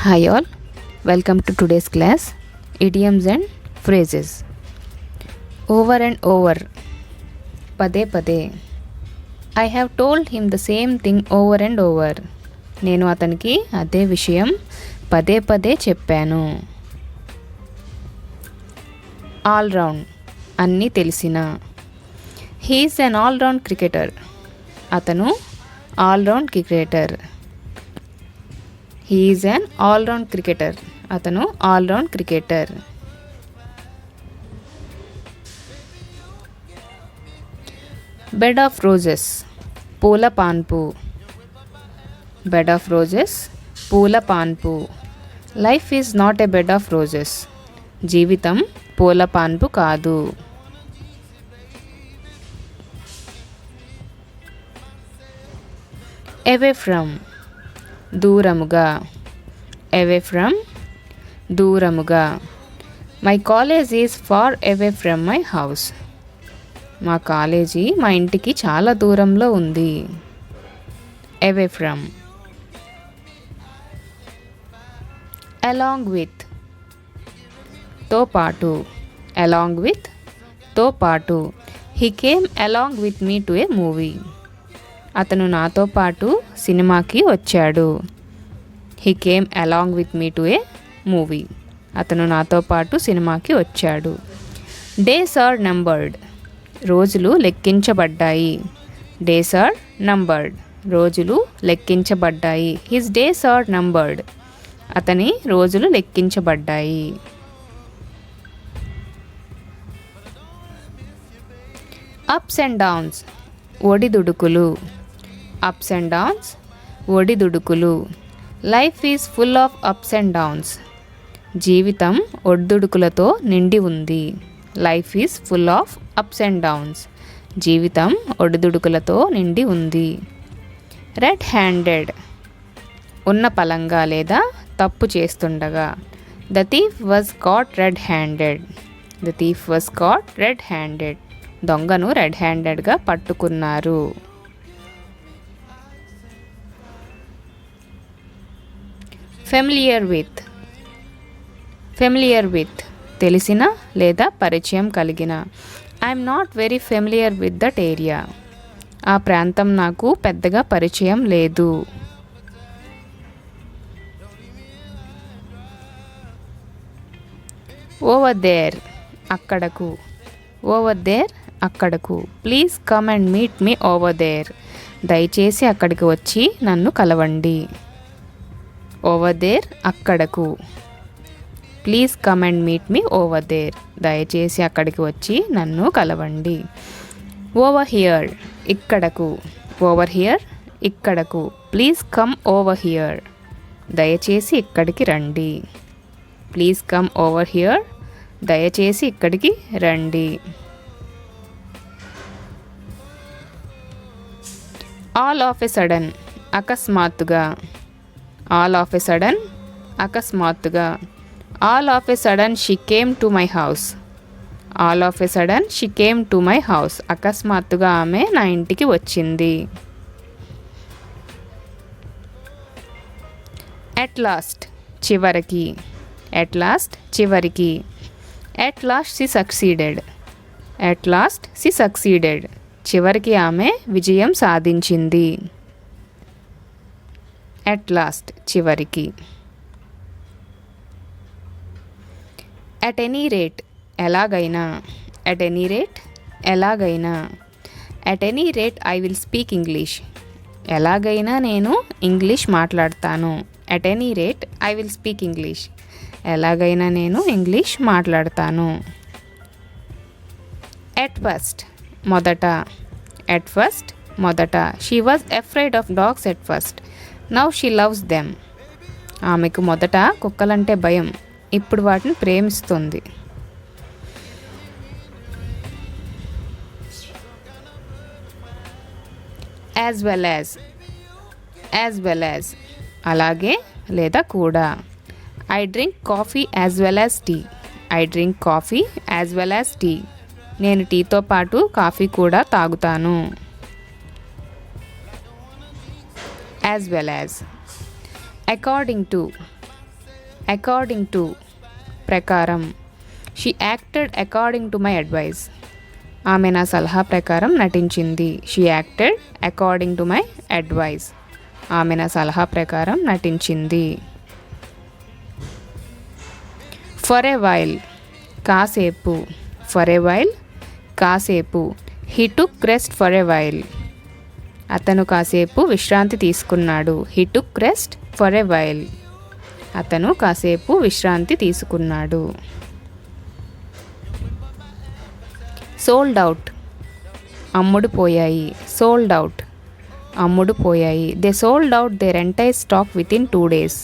Hi all, welcome to today's class, idioms and phrases. Over and over, పదే పదే. I have told him the same thing over and over. నేను అతనికి అదే విషయం పదే పదే చెప్పాను. ఆల్ రౌండ్, అన్నీ తెలిసిన. He is an all round cricketer. అతను all round cricketer. He is an all round cricketer. అతను all round cricketer. Bed of roses, పూల పాన్పు. బెడ్ ఆఫ్ రోజెస్, పూల పాన్పు. Life is not a bed of roses. జీవితం పూల పాన్పు కాదు. అవే ఫ్రమ్, దూరముగా. అవే ఫ్రమ్, దూరముగా. My college is far away from my house. మా కాలేజీ మా ఇంటికి చాలా దూరంలో ఉంది. Away from. అలాంగ్ విత్, తో పాటు. అలాంగ్ విత్, తో పాటు. He came along with me to A movie. అతను నాతో పాటు సినిమాకి వచ్చాడు. He came along with me to A movie. అతను నాతో పాటు సినిమాకి వచ్చాడు. డేస్ ఆర్ నంబర్డ్, రోజులు లెక్కించబడ్డాయి. డేస్ ఆర్ నంబర్డ్, రోజులు లెక్కించబడ్డాయి. హిస్ డేస్ ఆర్ నంబర్డ్, అతని రోజులు లెక్కించబడ్డాయి. అప్స్ అండ్ డౌన్స్, ఒడిదుడుకులు. అప్స్ అండ్ డౌన్స్, ఒడిదుడుకులు. Life is full of ups and downs. జీవితం ఒడిదుడుకులతో నిండి ఉంది. Life is full of ups and downs. జీవితం ఒడిదుడుకులతో నిండి ఉంది. రెడ్ హ్యాండెడ్, ఉన్న పలంగా లేదా తప్పు చేస్తుండగా. The thief was caught red handed. The thief was caught red handed. దొంగను రెడ్ హ్యాండెడ్గా పట్టుకున్నారు. ఫెమిలియర్ విత్, ఫెమిలియర్ విత్, తెలిసిన లేదా పరిచయం కలిగిన. I'm not very familiar with that area. ఆ ప్రాంతం నాకు పెద్దగా పరిచయం లేదు. ఓవర్ దేర్, అక్కడకు. ఓవర్ దేర్, అక్కడకు. Please come and meet me over there. దయచేసి అక్కడికి వచ్చి నన్ను కలవండి. ఓవర్ దేర్, అక్కడకు. Please come and meet me over there. దయచేసి అక్కడికి వచ్చి నన్ను కలవండి. ఓవర్ హియర్, ఇక్కడకు. ఓవర్ హియర్, ఇక్కడకు. Please come over here. దయచేసి ఇక్కడికి రండి. Please come over here. దయచేసి ఇక్కడికి రండి. ఆల్ ఆఫ్ ఎ సడన్, అకస్మాత్తుగా. ఆల్ ఆఫ్ ఎ సడన్, అకస్మాత్తుగా. All of a sudden she came to my house. All of a sudden she came to my house. అకస్మాత్తుగా ఆమె నా ఇంటికి వచ్చింది. ఎట్ లాస్ట్, చివరికి. ఎట్ లాస్ట్, చివరికి. At last she succeeded. At last she succeeded. చివరికి ఆమె విజయం సాధించింది. ఎట్ లాస్ట్, చివరికి. అట్ ఎనీ రేట్, ఎలాగైనా. అట్ ఎనీ రేట్, ఎలాగైనా. At any rate I will speak English. ఎలాగైనా నేను ఇంగ్లీష్ మాట్లాడతాను. At any rate I will speak English. ఎలాగైనా నేను ఇంగ్లీష్ మాట్లాడతాను. ఎట్ ఫస్ట్, మొదట. ఎట్ ఫస్ట్, మొదట. She was afraid of dogs at first. Now she loves them. ఆమెకు మొదట కుక్కలంటే భయం, ఇప్పుడు వాటిని ప్రేమిస్తుంది. As well as, as well as, అలాగే లేదా కూడా. I drink coffee as well as tea. I drink coffee as well as tea. నేను టీతో పాటు కాఫీ కూడా తాగుతాను. As well as. According to, according to ప్రకారం. She acted according to my advice. ఆమె నా సలహా ప్రకారం నటించింది. She acted according to my advice. ఆమె నా సలహా ప్రకారం నటించింది. ఫర్ ఎ వైల్ కాసేపు. ఫర్ ఎ వైల్ కాసేపు. He took rest for a while. అతను కాసేపు విశ్రాంతి తీసుకున్నాడు. He took rest for a while. అతను కాసేపు విశ్రాంతి తీసుకున్నాడు. సోల్డ్ అవుట్ అమ్ముడు పోయాయి. సోల్డ్ అవుట్ అమ్ముడు పోయాయి. They sold out their entire stock within 2 days.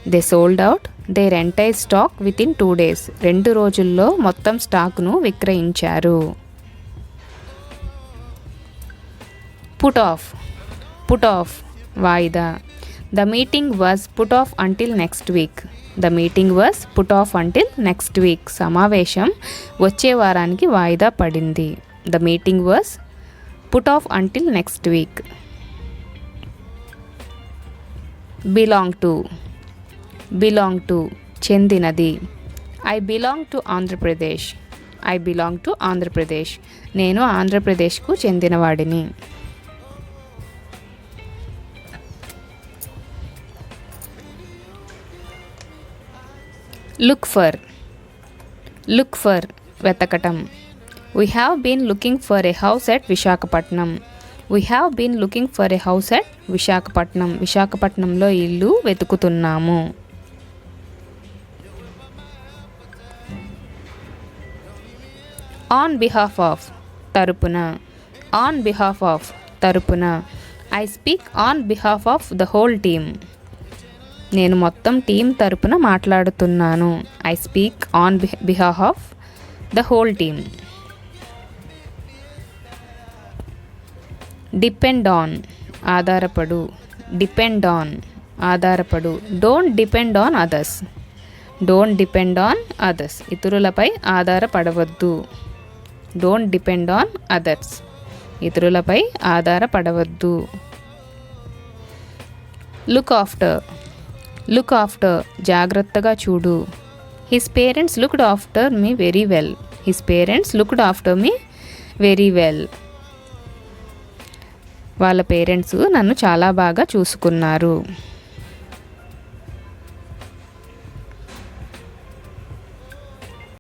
They sold out their entire stock within 2 days. 2 రోజుల్లో మొత్తం స్టాక్ను విక్రయించారు. Put off. పుట్ ఆఫ్ వాయిదా. The meeting was put off until next week. The meeting was put off until next week. సమావేశం వచ్చే వారానికి వాయిదా పడింది. The meeting was put off until next week. Belong to. Belong to చెందినది. I belong to Andhra Pradesh. I belong to Andhra Pradesh. నేను ఆంధ్రప్రదేశ్కు చెందినవాడిని. Look for. Look for వెతకటం. We have been looking for a house at Visakhapatnam. We have been looking for a house at Visakhapatnam. విశాఖపట్నంలో ఇల్లు వెతుకుతున్నాము. On behalf of తరపున. On behalf of తరపున. I speak on behalf of the whole team. నేను మొత్తం team తరపున మాట్లాడుతున్నాను. I speak on behalf of the whole team. Depend on ఆధారపడు. Depend on ఆధారపడు. Don't depend on others. Don't depend on others. ఇతరులపై ఆధారపడవద్దు. Don't depend on others. ఇతరులపై ఆధారపడవద్దు. Look after. Look after జాగ్రత్తగా చూడు. His parents looked after me very well. His parents looked after me very well. వాళ్ళ parents నన్ను చాలా బాగా చూసుకున్నారు.